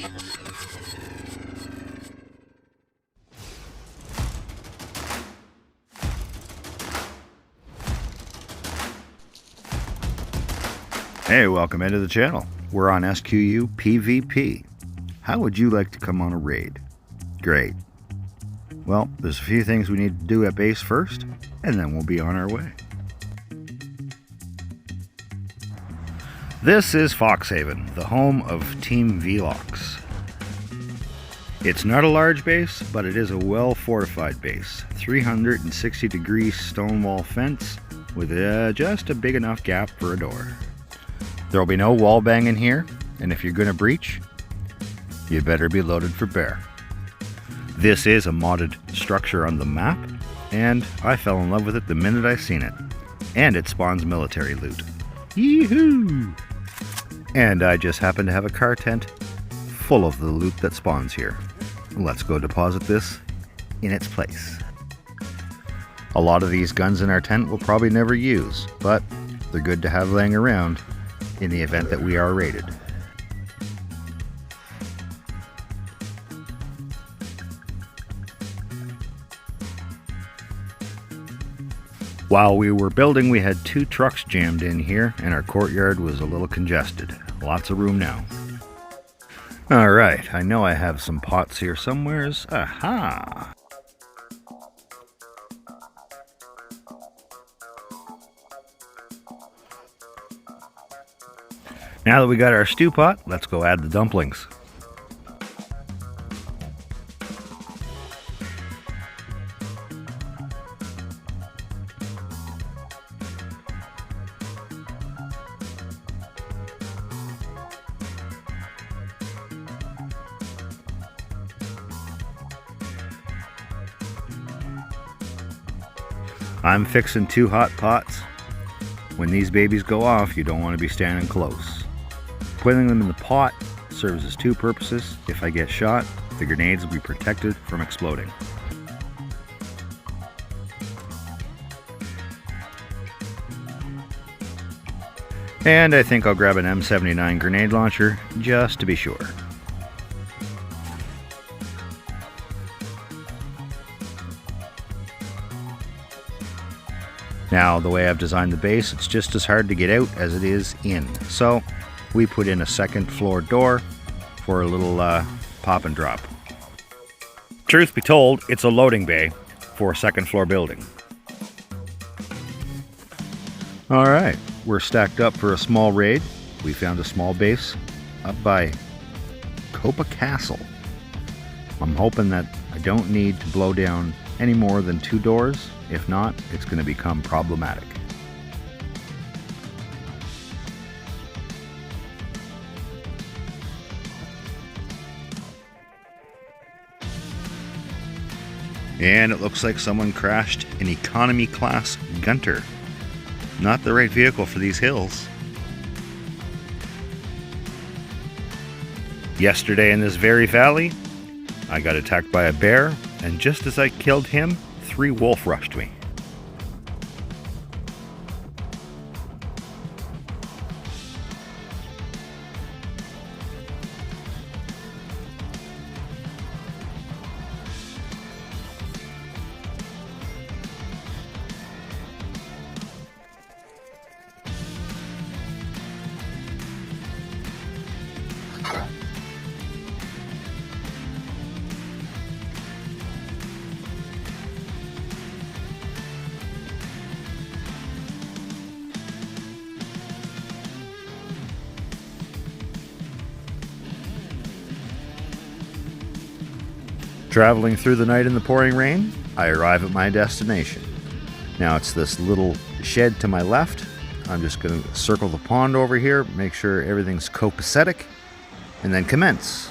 Hey, welcome into the channel. We're on SQU PvP. How would you like to come on a raid? Great. Well, there's a few things we need to do at base first, and then we'll be on our way. This is Foxhaven, the home of Team Velox. It's not a large base, but it is a well-fortified base. 360-degree stone wall fence with just a big enough gap for a door. There will be no wall banging here, and if you're going to breach, you better be loaded for bear. This is a modded structure on the map, and I fell in love with it the minute I seen it. And it spawns military loot. Yee-hoo! And I just happen to have a car tent full of the loot that spawns here. Let's go deposit this in its place. A lot of these guns in our tent we'll probably never use, but they're good to have laying around in the event that we are raided. While we were building, we had 2 trucks jammed in here, and our courtyard was a little congested. Lots of room now. Alright, I know I have some pots here somewheres. Aha! Now that we got our stew pot, let's go add the dumplings. I'm fixing 2 hot pots. When these babies go off, you don't want to be standing close. Putting them in the pot serves as 2 purposes. If I get shot, the grenades will be protected from exploding. And I think I'll grab an M79 grenade launcher just to be sure. Now, the way I've designed the base, it's just as hard to get out as it is in. So, we put in a 2nd floor door for a little pop and drop. Truth be told, it's a loading bay for a 2nd floor building. Alright, we're stacked up for a small raid. We found a small base up by Copa Castle. I'm hoping that I don't need to blow down any more than 2 doors. If not, it's going to become problematic. And it looks like someone crashed an economy class Gunter. Not the right vehicle for these hills. Yesterday in this very valley, I got attacked by a bear, and just as I killed him, 3 wolf rushed me. Traveling through the night in the pouring rain, I arrive at my destination. Now it's this little shed to my left. I'm just going to circle the pond over here, make sure everything's copacetic, and then commence.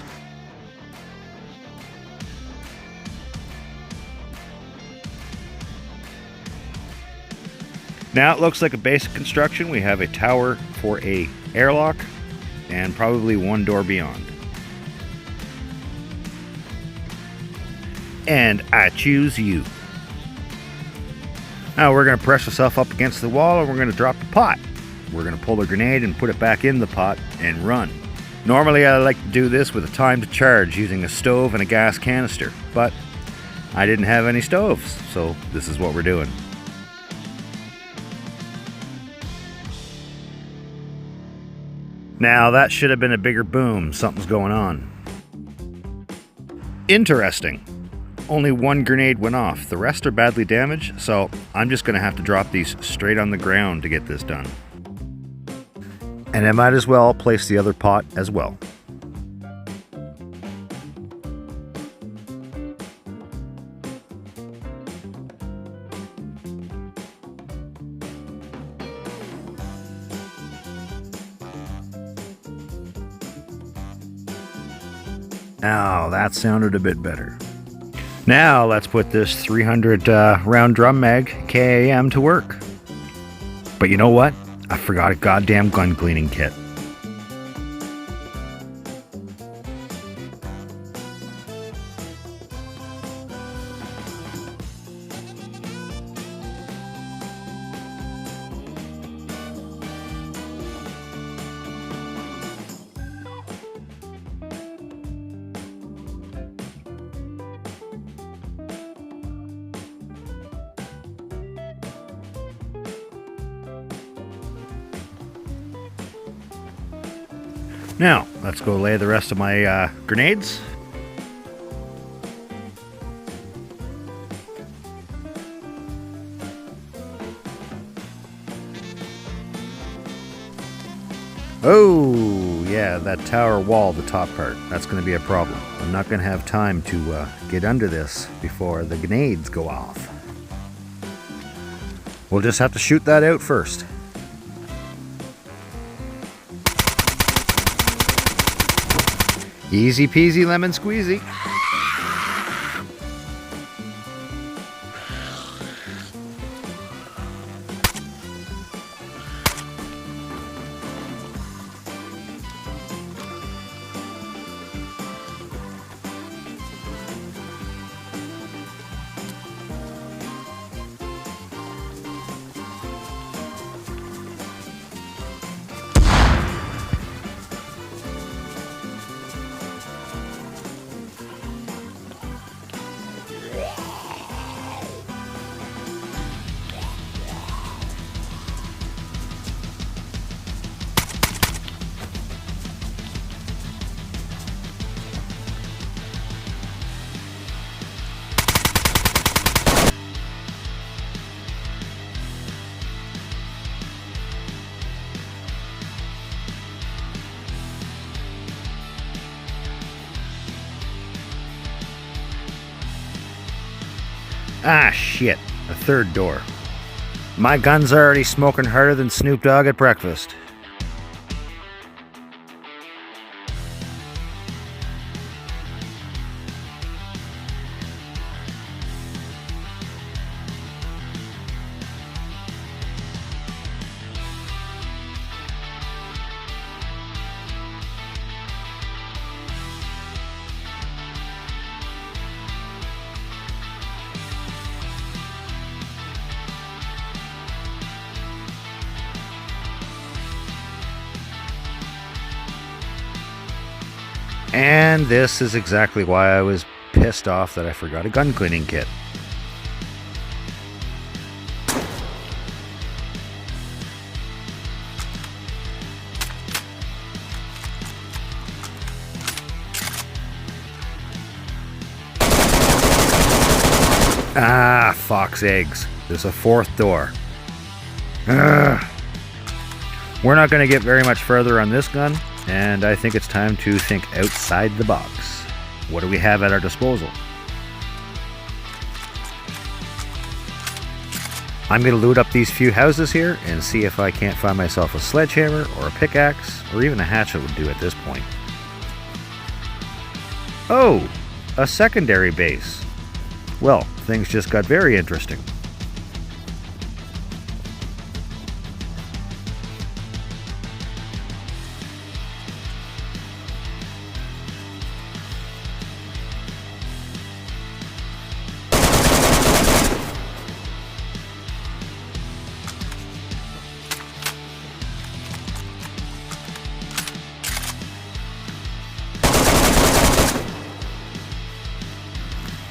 Now it looks like a basic construction. We have a tower for a airlock and probably 1 door beyond. And I choose you. Now we're going to press ourselves up against the wall and we're going to drop the pot. We're going to pull the grenade and put it back in the pot and run. Normally I like to do this with a timed charge using a stove and a gas canister, but I didn't have any stoves, so this is what we're doing. Now that should have been a bigger boom. Something's going on. Interesting. Only one grenade went off. The rest are badly damaged, so I'm just going to have to drop these straight on the ground to get this done. And I might as well place the other pot as well. Now that sounded a bit better. Now let's put this 300 round drum mag KAM to work. But you know what? I forgot a goddamn gun cleaning kit. Now, let's go lay the rest of my grenades. Oh, yeah, that tower wall, the top part, that's going to be a problem. I'm not going to have time to get under this before the grenades go off. We'll just have to shoot that out first. Easy peasy lemon squeezy. Ah, shit. A third door. My gun's already smoking harder than Snoop Dogg at breakfast. And this is exactly why I was pissed off that I forgot a gun cleaning kit. Ah, fox eggs. There's a fourth door. Ugh. We're not going to get very much further on this gun, and I think it's time to think outside the box. What do we have at our disposal? I'm going to loot up these few houses here and see if I can't find myself a sledgehammer or a pickaxe, or even a hatchet would do at this point. Oh, a secondary base. Well, things just got very interesting.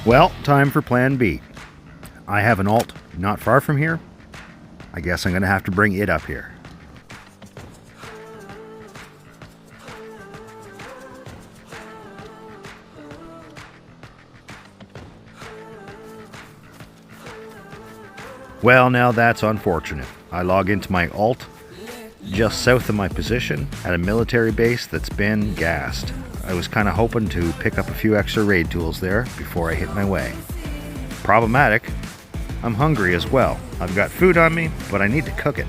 Well, time for plan B. I have an alt not far from here. I guess I'm going to have to bring it up here. Well, now that's unfortunate. I log into my alt just south of my position at a military base that's been gassed. I was kind of hoping to pick up a few extra raid tools there before I hit my way. Problematic. I'm hungry as well. I've got food on me, but I need to cook it.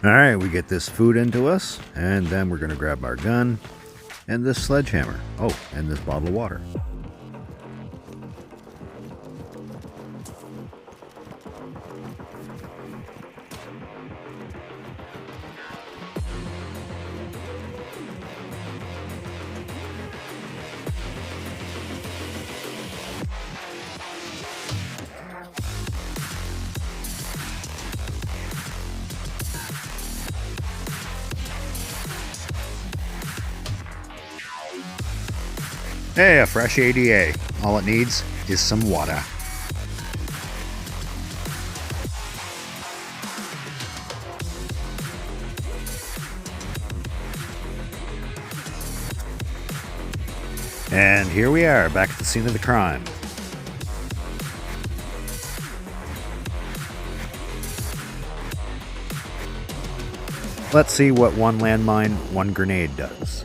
Alright, we get this food into us, and then we're going to grab our gun, and this sledgehammer. Oh, and this bottle of water. Hey, a fresh ADA. All it needs is some water. And here we are, back at the scene of the crime. Let's see what one landmine, one grenade does.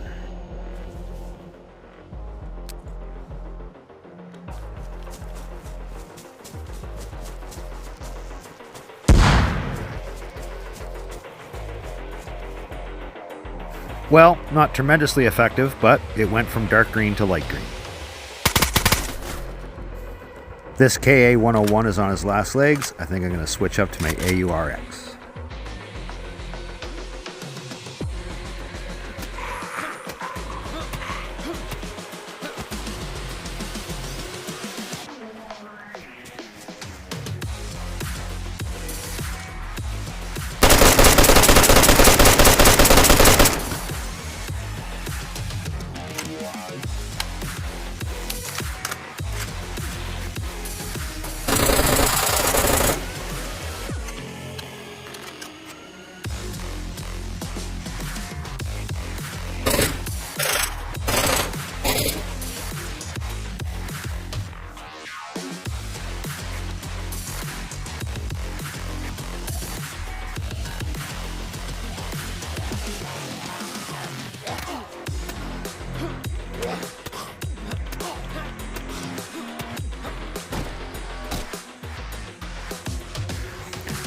Well, not tremendously effective, but it went from dark green to light green. This KA-101 is on his last legs. I think I'm going to switch up to my AURX.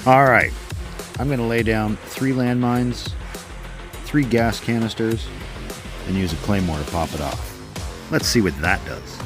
Alright, I'm going to lay down 3 landmines, 3 gas canisters, and use a claymore to pop it off. Let's see what that does.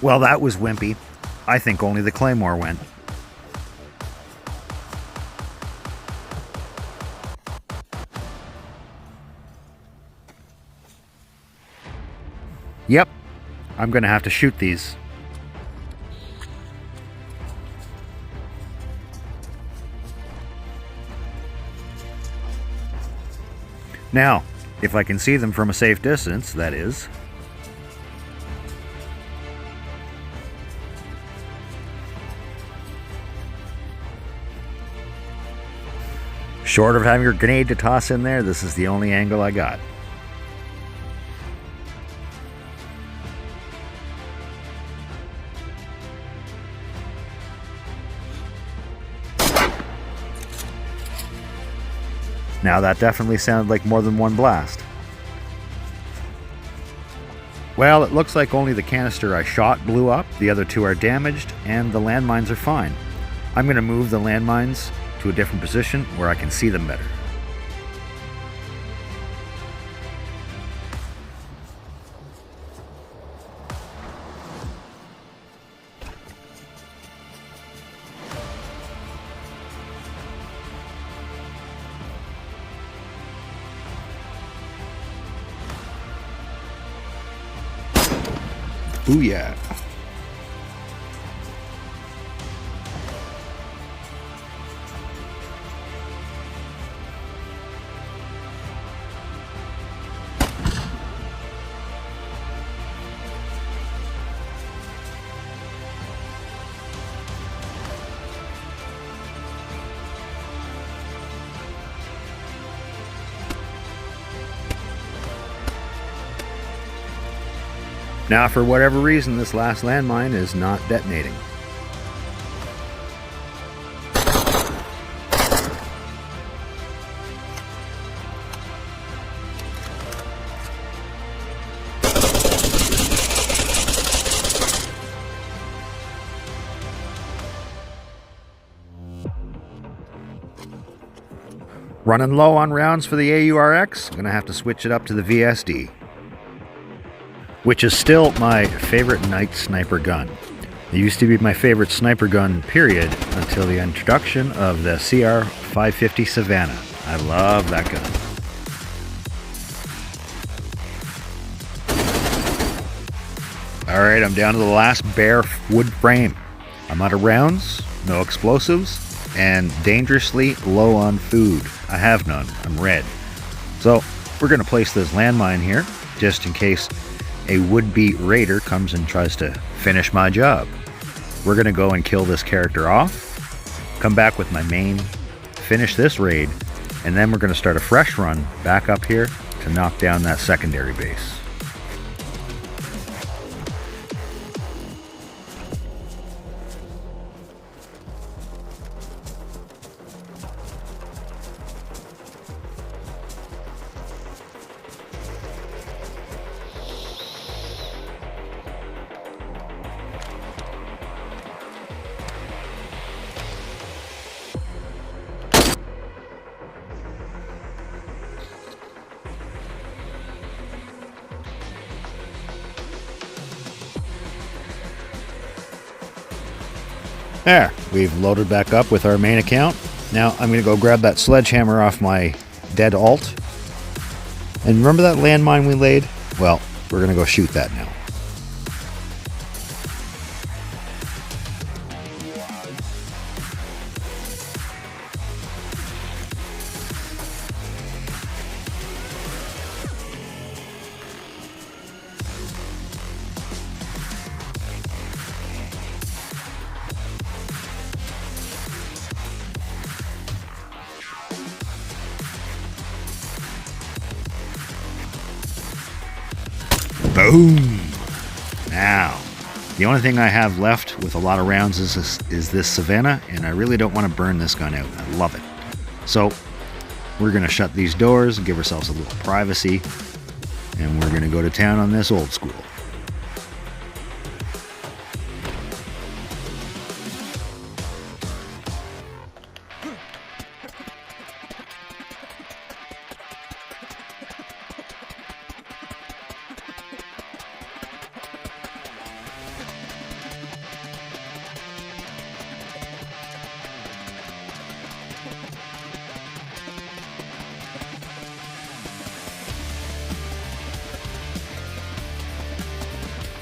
Well, that was wimpy. I think only the claymore went. Yep, I'm gonna have to shoot these. Now, if I can see them from a safe distance, that is. Short of having a grenade to toss in there, this is the only angle I got. Now that definitely sounded like more than one blast. Well, it looks like only the canister I shot blew up, the other two are damaged, and the landmines are fine. I'm going to move the landmines to a different position where I can see them better. Ooh yeah. Now, for whatever reason, this last landmine is not detonating. Running low on rounds for the AURX, gonna have to switch it up to the VSD, which is still my favorite night sniper gun. It used to be my favorite sniper gun, period, until the introduction of the CR 550 Savannah. I love that gun. Alright, I'm down to the last bare wood frame. I'm out of rounds, no explosives, and dangerously low on food. I have none. I'm red. So we're going to place this landmine here, just in case a would-be raider comes and tries to finish my job. We're going to go and kill this character off, come back with my main, finish this raid, and then we're going to start a fresh run back up here to knock down that secondary base. There, we've loaded back up with our main account. Now I'm going to go grab that sledgehammer off my dead alt. And remember that landmine we laid? Well, we're going to go shoot that now. Boom! Now, the only thing I have left with a lot of rounds is this Savannah, and I really don't want to burn this gun out. I love it. So, We're going to shut these doors and give ourselves a little privacy, and we're going to go to town on this old school.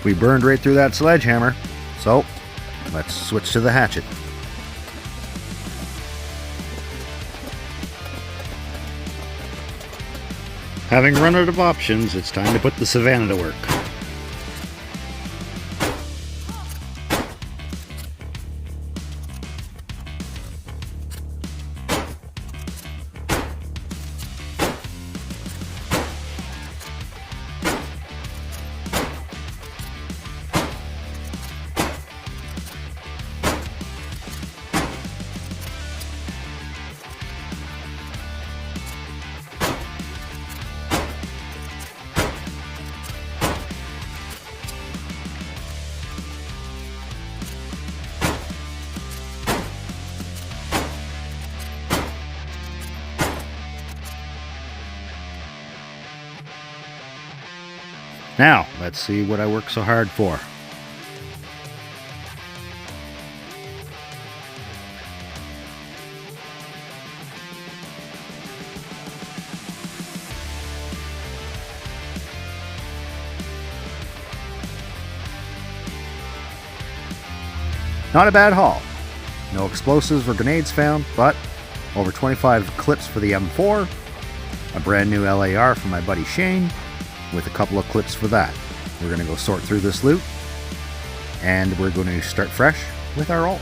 We burned right through that sledgehammer, so let's switch to the hatchet. Having run out of options, it's time to put the Savannah to work. Now, let's see what I worked so hard for. Not a bad haul. No explosives or grenades found, but over 25 clips for the M4, a brand new LAR for my buddy Shane, with a couple of clips for that. We're going to go sort through this loot, and we're going to start fresh with our alt.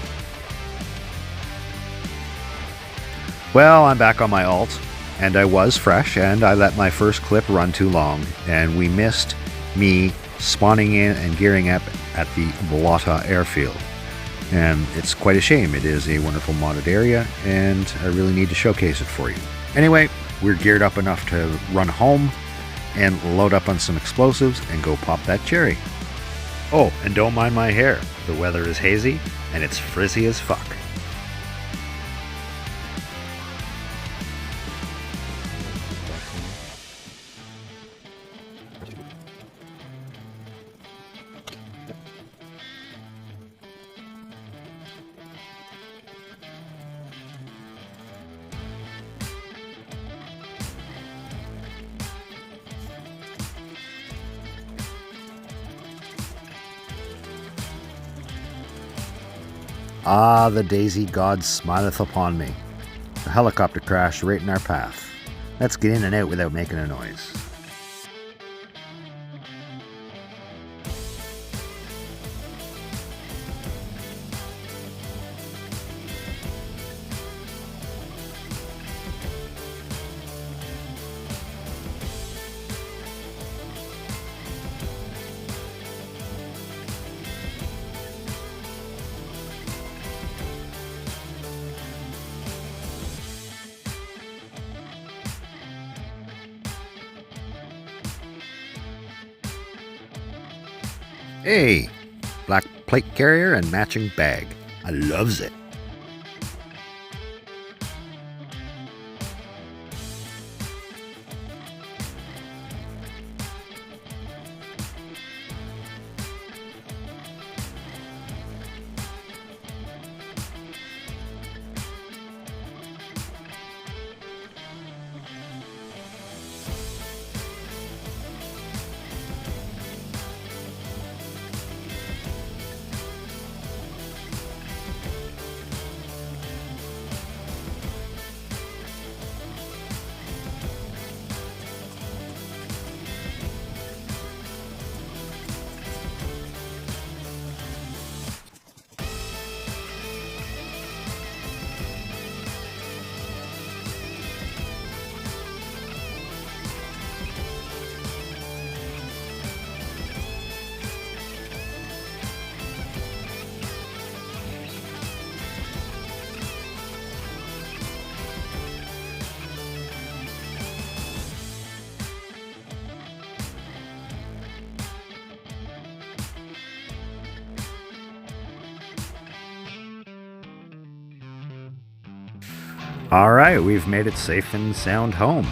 Well, I'm back on my alt, and I was fresh, and I let my first clip run too long, and we missed me spawning in and gearing up at the Balata airfield. And it's quite a shame. It is a wonderful modded area, and I really need to showcase it for you. Anyway, we're geared up enough to run home and load up on some explosives and go pop that cherry. Oh, and don't mind my hair. The weather is hazy and it's frizzy as fuck. Ah, the daisy god smileth upon me. A helicopter crashed right in our path. Let's get in and out without making a noise. Hey, black plate carrier and matching bag. I loves it. Alright, we've made it safe and sound home.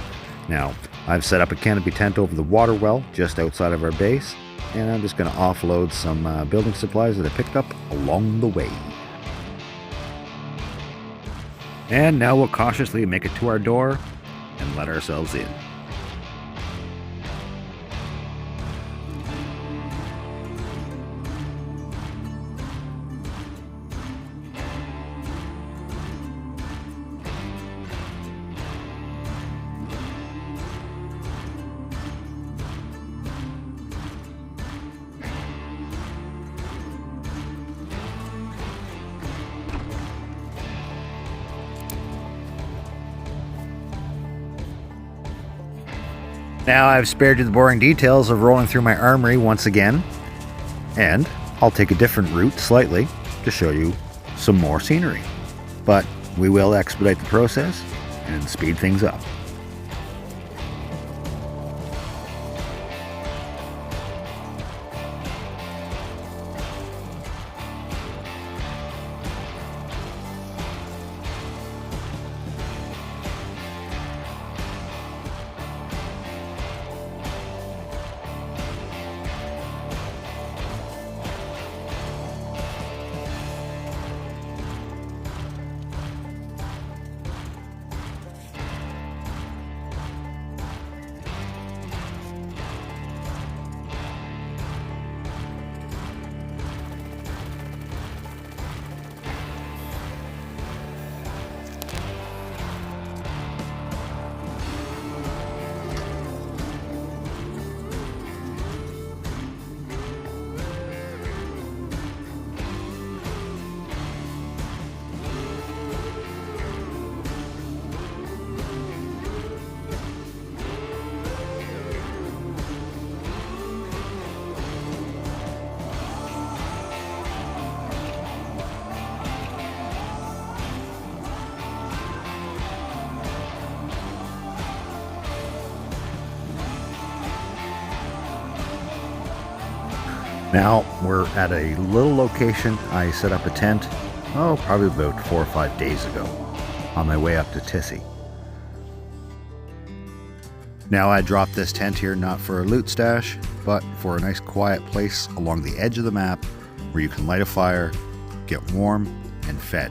Now, I've set up a canopy tent over the water well just outside of our base, and I'm just going to offload some building supplies that I picked up along the way. And now we'll cautiously make it to our door and let ourselves in. Now I've spared you the boring details of rolling through my armory once again, and I'll take a different route slightly to show you some more scenery. But we will expedite the process and speed things up. Now we're at a little location. I set up a tent, probably about 4 or 5 days ago, on my way up to Tissy. Now I dropped this tent here not for a loot stash, but for a nice quiet place along the edge of the map where you can light a fire, get warm, and fed.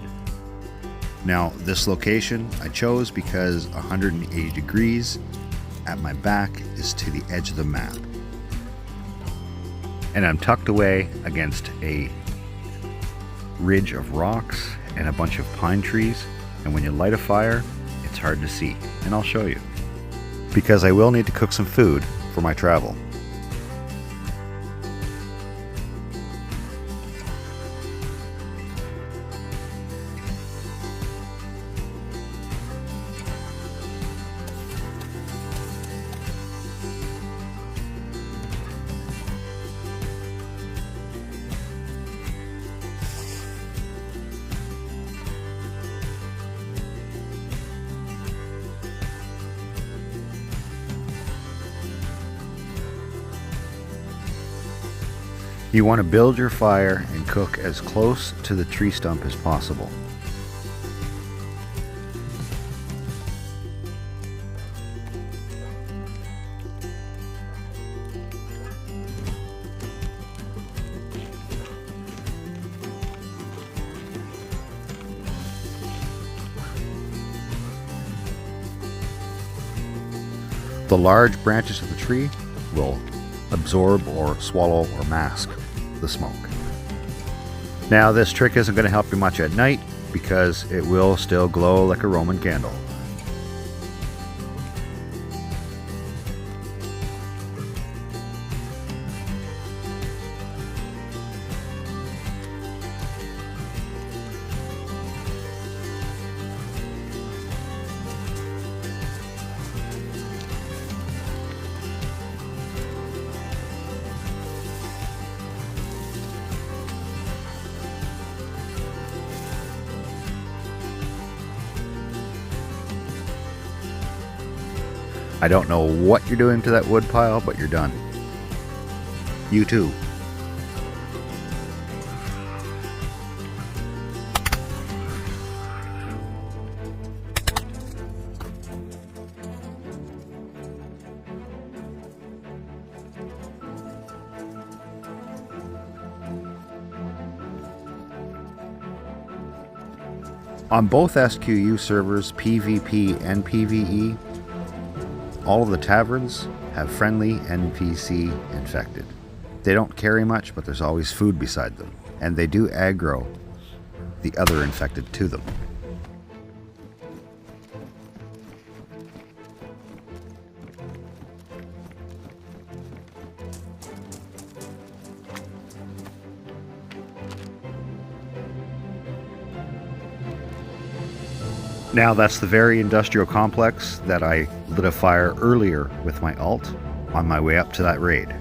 Now this location I chose because 180 degrees at my back is to the edge of the map. And I'm tucked away against a ridge of rocks and a bunch of pine trees, and when you light a fire, it's hard to see, and I'll show you. Because I will need to cook some food for my travel. You want to build your fire and cook as close to the tree stump as possible. The large branches of the tree will absorb or swallow or mask the smoke. Now this trick isn't going to help you much at night because it will still glow like a Roman candle. I don't know what you're doing to that wood pile, but you're done. You too. On both SQU servers, PvP and PvE, all of the taverns have friendly NPC infected. They don't carry much, but there's always food beside them, and they do aggro the other infected to them. Now that's the very industrial complex that I lit a fire earlier with my alt on my way up to that raid.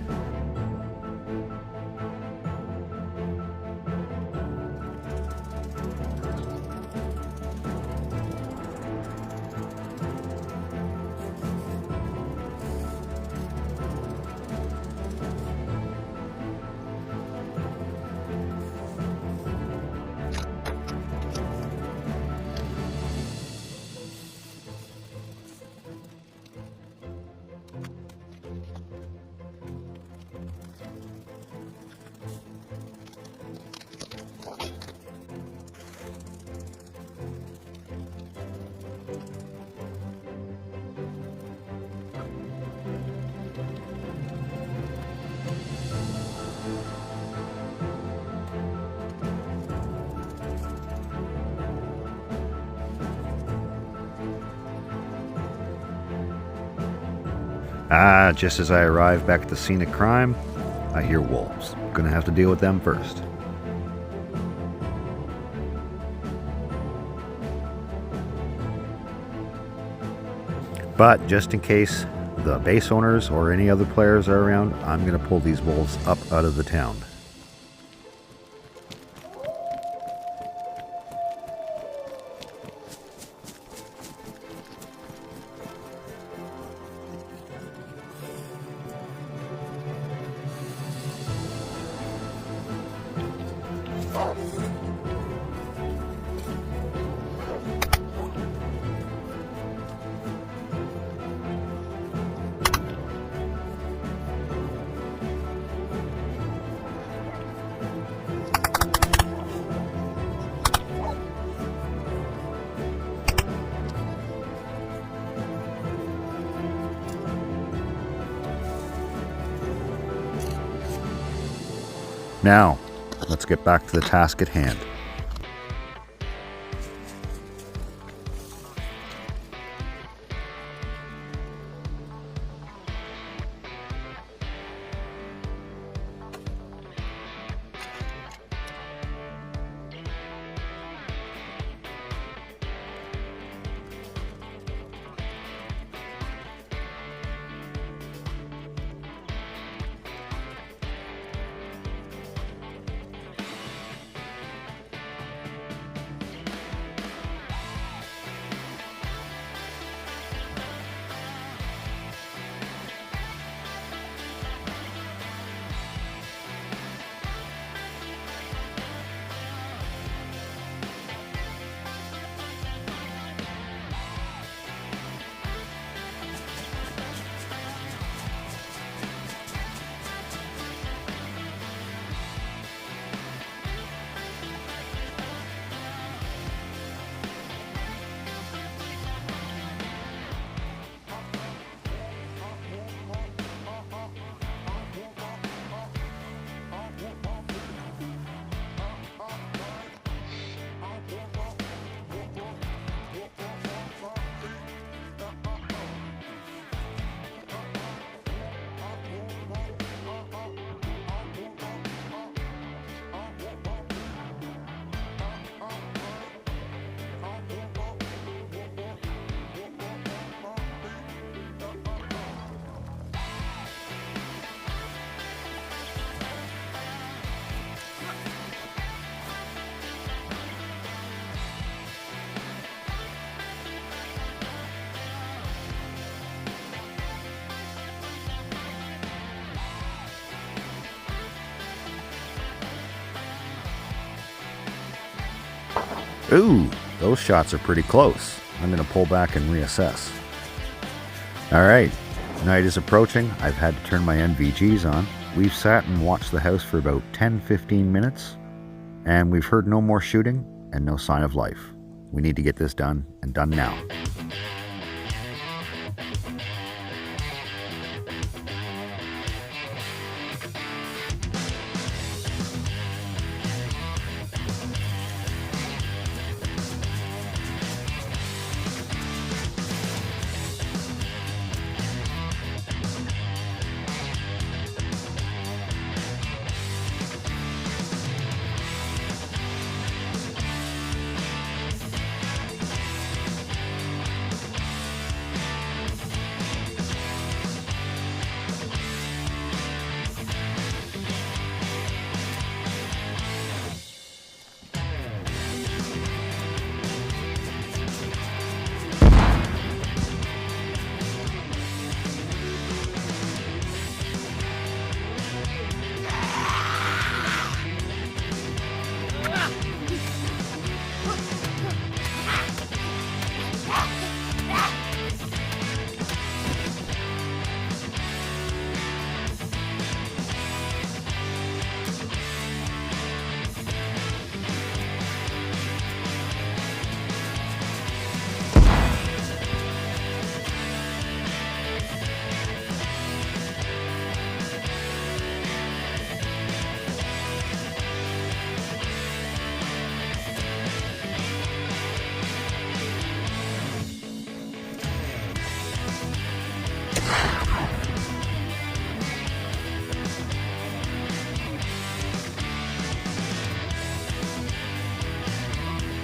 Just as I arrive back at the scene of crime, I hear wolves. Gonna have to deal with them first. But just in case the base owners or any other players are around, I'm gonna pull these wolves up out of the town. Now, let's get back to the task at hand. Ooh, those shots are pretty close. I'm going to pull back and reassess. Alright, night is approaching. I've had to turn my NVGs on. We've sat and watched the house for about 10-15 minutes, and we've heard no more shooting and no sign of life. We need to get this done, and done now.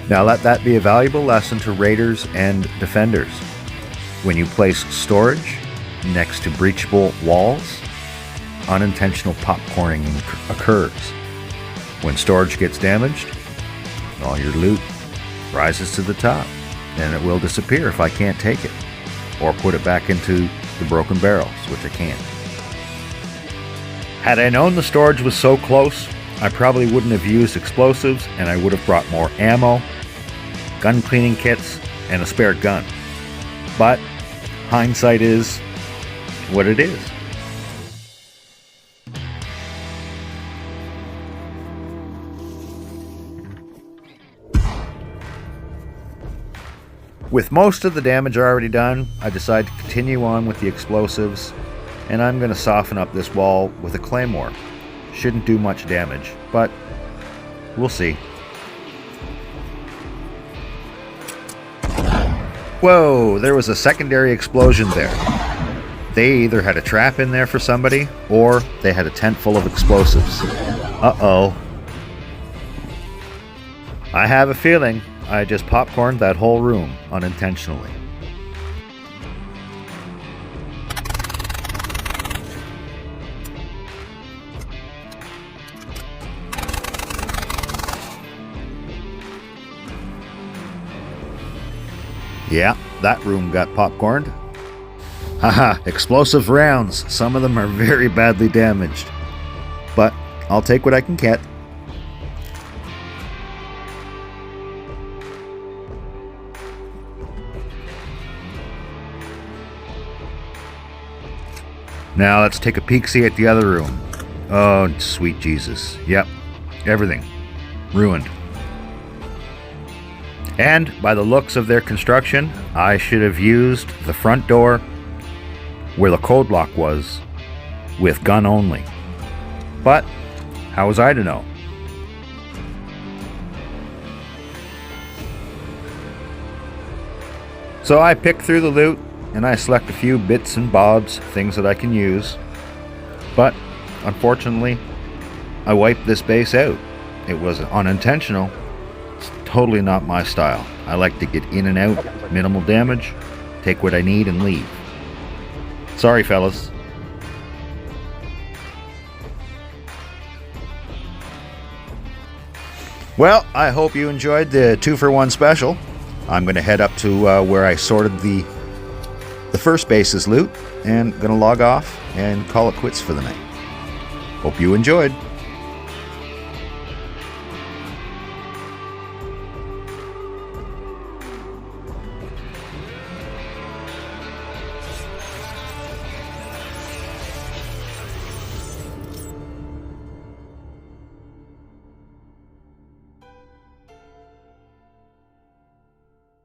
Now let that be a valuable lesson to raiders and defenders. When you place storage next to breachable walls, unintentional popcorning occurs. When storage gets damaged, all your loot rises to the top, and it will disappear if I can't take it, or put it back into the broken barrels, which I can't. Had I known the storage was so close, I probably wouldn't have used explosives, and I would have brought more ammo, gun cleaning kits, and a spare gun. But hindsight is what it is. With most of the damage already done, I decide to continue on with the explosives, and I'm going to soften up this wall with a claymore. Shouldn't do much damage, but we'll see. Whoa, there was a secondary explosion there. They either had a trap in there for somebody, or they had a tent full of explosives. Uh-oh. I have a feeling I just popcorned that whole room unintentionally. Yeah, that room got popcorned. Haha, explosive rounds. Some of them are very badly damaged. But I'll take what I can get. Now let's take a peek-see at the other room. Oh, sweet Jesus. Yep, everything ruined. And by the looks of their construction, I should have used the front door where the code lock was with gun only. But how was I to know? So I pick through the loot and I select a few bits and bobs, things that I can use. But unfortunately, I wiped this base out. It was unintentional. It's totally not my style. I like to get in and out, minimal damage, take what I need and leave. Sorry, fellas. Well, I hope you enjoyed the 2-for-1 special. I'm going to head up to where I sorted the first base's loot and going to log off and call it quits for the night. Hope you enjoyed.